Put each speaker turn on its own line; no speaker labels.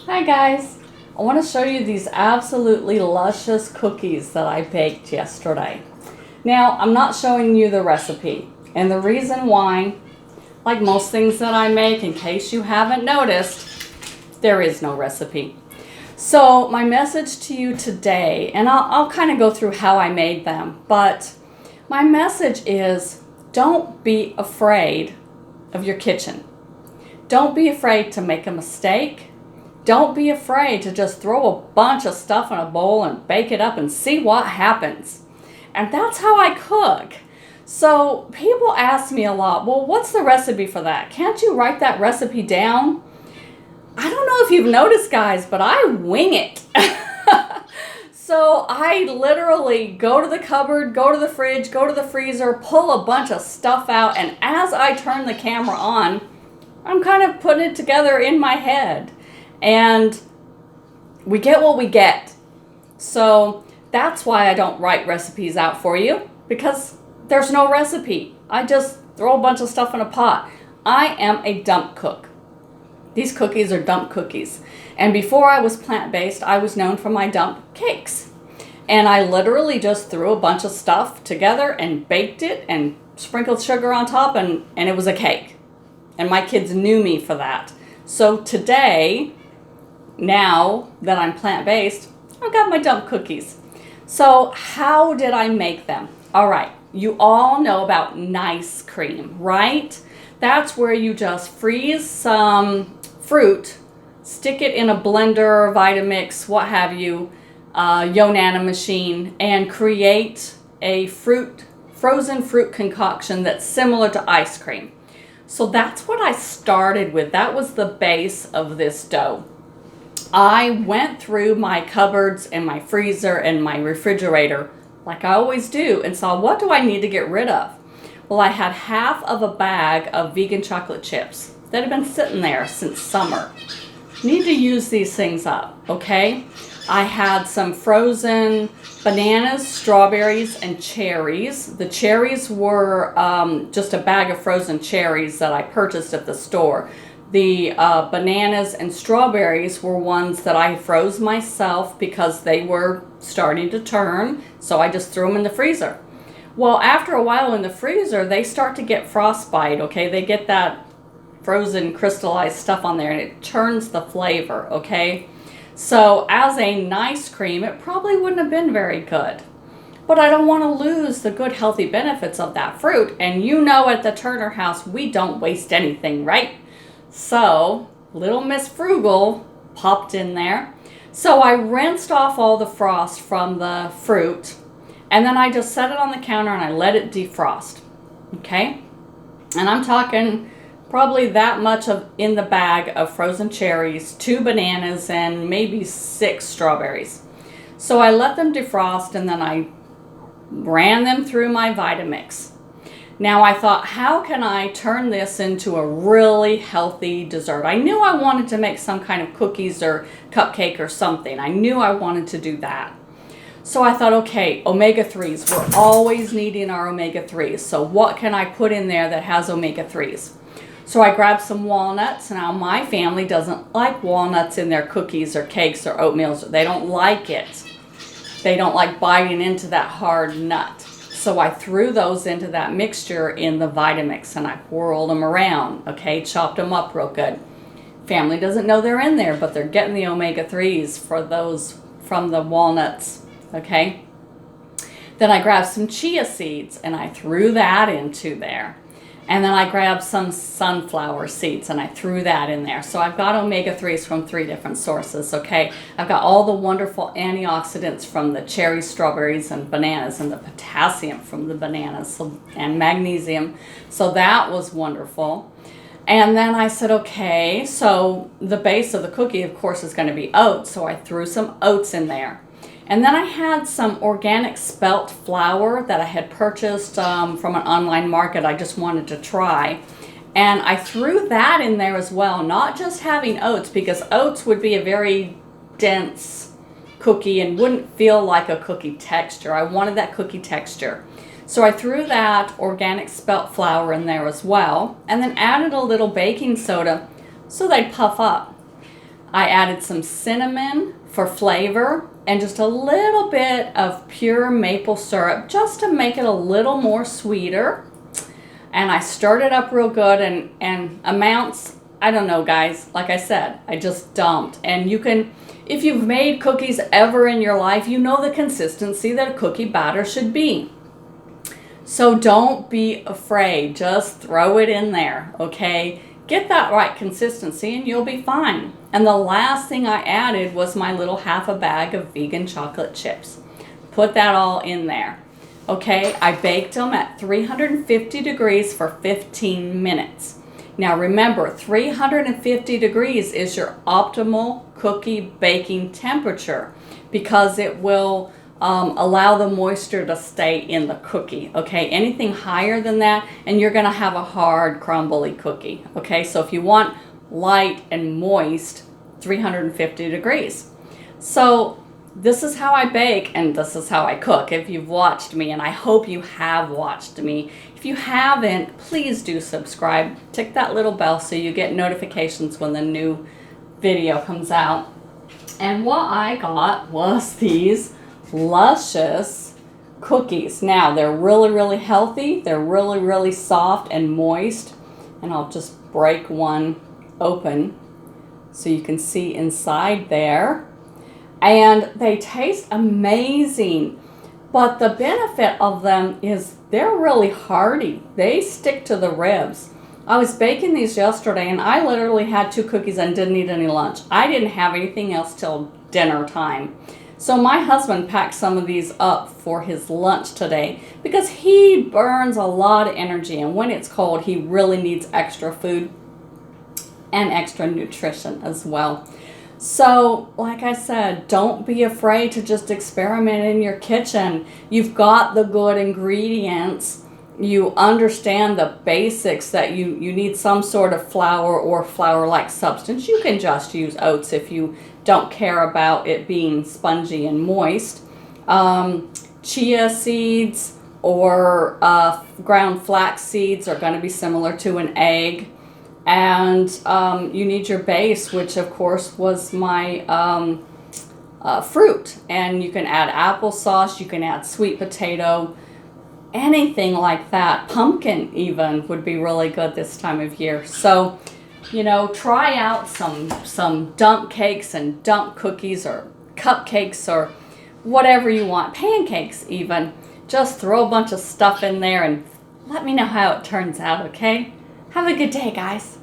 Hi guys! I want to show you these absolutely luscious cookies that I baked yesterday. Now, I'm not showing you the recipe, and the reason why, like most things that I make, in case you haven't noticed, there is no recipe. So my message to you today, and I'll kind of go through how I made them, but my message is don't be afraid of your kitchen. Don't be afraid to make a mistake. Don't be afraid to just throw a bunch of stuff in a bowl and bake it up and see what happens. And that's how I cook. So people ask me a lot, well, what's the recipe for that? Can't you write that recipe down? I don't know if you've noticed, guys, but I wing it. So I literally go to the cupboard, go to the fridge, go to the freezer, pull a bunch of stuff out, and as I turn the camera on, I'm kind of putting it together in my head. And we get what we get. So that's why I don't write recipes out for you, because there's no recipe. I just throw a bunch of stuff in a pot. I am a dump cook. These cookies are dump cookies. And before I was plant-based, I was known for my dump cakes. And I literally just threw a bunch of stuff together and baked it and sprinkled sugar on top, and it was a cake. And my kids knew me for that. So today, now that I'm plant-based, I've got my dump cookies. So how did I make them? All right, you all know about nice cream, right? That's where you just freeze some fruit, stick it in a blender, Vitamix, what have you, Yonana machine, and create a frozen fruit concoction that's similar to ice cream. So that's what I started with. That was the base of this dough. I went through my cupboards and my freezer and my refrigerator, like I always do, and saw, what do I need to get rid of? Well, I had half of a bag of vegan chocolate chips that had been sitting there since summer. Need to use these things up, okay? I had some frozen bananas, strawberries, and cherries. The cherries were just a bag of frozen cherries that I purchased at the store. The bananas and strawberries were ones that I froze myself because they were starting to turn, so I just threw them in the freezer. Well, after a while in the freezer, they start to get frostbite, okay? They get that frozen crystallized stuff on there, and it turns the flavor, okay? So as a nice cream, it probably wouldn't have been very good. But I don't want to lose the good healthy benefits of that fruit. And you know, at the Turner house, we don't waste anything, right? So little Miss Frugal popped in there. So I rinsed off all the frost from the fruit, and then I just set it on the counter and I let it defrost, okay? And I'm talking probably that much of in the bag of frozen cherries, 2 bananas, and maybe 6 strawberries. So I let them defrost, and then I ran them through my Vitamix. Now I thought, how can I turn this into a really healthy dessert? I knew I wanted to make some kind of cookies or cupcake or something. I knew I wanted to do that. So I thought, okay, omega-3s. We're always needing our omega-3s. So what can I put in there that has omega-3s? So I grabbed some walnuts. Now my family doesn't like walnuts in their cookies or cakes or oatmeals. They don't like it. They don't like biting into that hard nut. So I threw those into that mixture in the Vitamix and I whirled them around, okay, chopped them up real good. Family doesn't know they're in there, but they're getting the omega-3s for those from the walnuts, okay? Then I grabbed some chia seeds and I threw that into there. And then I grabbed some sunflower seeds and I threw that in there. So I've got omega-3s from 3 different sources, okay? I've got all the wonderful antioxidants from the cherries, strawberries, and bananas, and the potassium from the bananas, and magnesium. So that was wonderful. And then I said, okay, so the base of the cookie, of course, is going to be oats. So I threw some oats in there. And then I had some organic spelt flour that I had purchased from an online market I just wanted to try. And I threw that in there as well, not just having oats, because oats would be a very dense cookie and wouldn't feel like a cookie texture. I wanted that cookie texture. So I threw that organic spelt flour in there as well, and then added a little baking soda so they'd puff up. I added some cinnamon for flavor and just a little bit of pure maple syrup just to make it a little more sweeter. And I stirred it up real good, and amounts, I don't know, guys. Like I said, I just dumped. And you can, if you've made cookies ever in your life, you know the consistency that a cookie batter should be. So don't be afraid. Just throw it in there, okay? Get that right consistency and you'll be fine. And the last thing I added was my little half a bag of vegan chocolate chips. Put that all in there. Okay, I baked them at 350 degrees for 15 minutes. Now remember, 350 degrees is your optimal cookie baking temperature because it will allow the moisture to stay in the cookie. Okay, anything higher than that and you're gonna have a hard crumbly cookie. Okay, so if you want light and moist, 350 degrees. So this is how I bake and this is how I cook if you've watched me, and I hope you have watched me. If you haven't, please do subscribe. Tick that little bell so you get notifications when the new video comes out. And what I got was these luscious cookies. Now they're really healthy, they're really soft and moist, and I'll just break one open so you can see inside there. And they taste amazing, but the benefit of them is they're really hearty. They stick to the ribs. I was baking these yesterday and I literally had 2 cookies and didn't eat any lunch. I didn't have anything else till dinner time. So my husband packed some of these up for his lunch today because he burns a lot of energy, and when it's cold he really needs extra food and extra nutrition as well. So like I said, don't be afraid to just experiment in your kitchen. You've got the good ingredients. You understand the basics that you need some sort of flour or flour-like substance. You can just use oats if you don't care about it being spongy and moist. Chia seeds or ground flax seeds are going to be similar to an egg. And you need your base, which of course was my fruit. And you can add applesauce, you can add sweet potato, anything like that. Pumpkin even would be really good this time of year. So, you know, try out some dump cakes and dump cookies or cupcakes or whatever you want. Pancakes even. Just throw a bunch of stuff in there and let me know how it turns out, okay? Have a good day, guys.